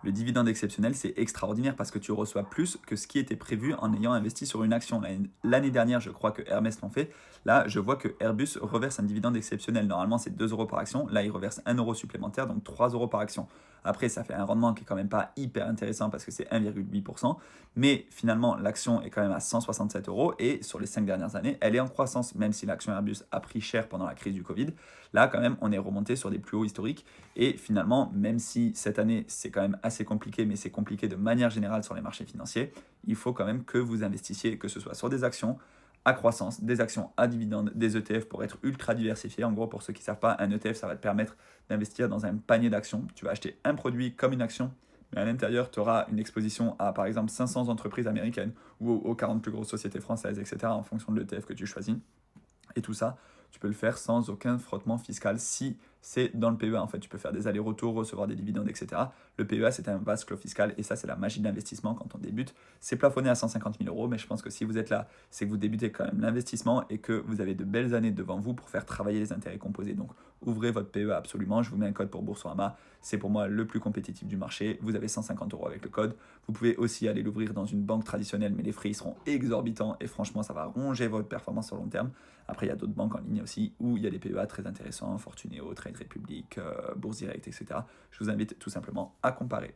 Le dividende exceptionnel, c'est extraordinaire parce que tu reçois plus que ce qui était prévu en ayant investi sur une action. L'année dernière, je crois que Hermès l'ont fait. Là, je vois que Airbus reverse un dividende exceptionnel. Normalement, c'est 2 euros par action. Là, il reverse 1 euro supplémentaire, donc 3 euros par action. Après, ça fait un rendement qui est quand même pas hyper intéressant parce que c'est 1,8%. Mais finalement, l'action est quand même à 167 euros et sur les 5 dernières années, elle est en croissance, même si l'action Airbus a pris cher pendant la crise du Covid. Là, quand même, on est remonté sur des plus hauts historiques. Et finalement, même si cette année, c'est quand même assez compliqué, mais c'est compliqué de manière générale sur les marchés financiers, il faut quand même que vous investissiez, que ce soit sur des actions à croissance, des actions à dividendes, des ETF pour être ultra diversifié. En gros, pour ceux qui ne savent pas, un ETF, ça va te permettre d'investir dans un panier d'actions. Tu vas acheter un produit comme une action, mais à l'intérieur, tu auras une exposition à, par exemple, 500 entreprises américaines ou aux 40 plus grosses sociétés françaises, etc., en fonction de l'ETF que tu choisis. Et tout ça, tu peux le faire sans aucun frottement fiscal si c'est dans le PEA. En fait, tu peux faire des allers-retours, recevoir des dividendes, etc. Le PEA, c'est un vaste clos fiscal et ça, c'est la magie de l'investissement quand on débute. C'est plafonné à 150 000 euros, mais je pense que si vous êtes là, c'est que vous débutez quand même l'investissement et que vous avez de belles années devant vous pour faire travailler les intérêts composés. Donc, ouvrez votre PEA absolument. Je vous mets un code pour Boursorama. C'est pour moi le plus compétitif du marché. Vous avez 150 euros avec le code. Vous pouvez aussi aller l'ouvrir dans une banque traditionnelle, mais les frais seront exorbitants et franchement, ça va ronger votre performance sur long terme. Après, il y a d'autres banques en ligne aussi où il y a des PEA très intéressants, Fortunéo, Trade Republic, Bourse Direct, etc. Je vous invite tout simplement à comparer.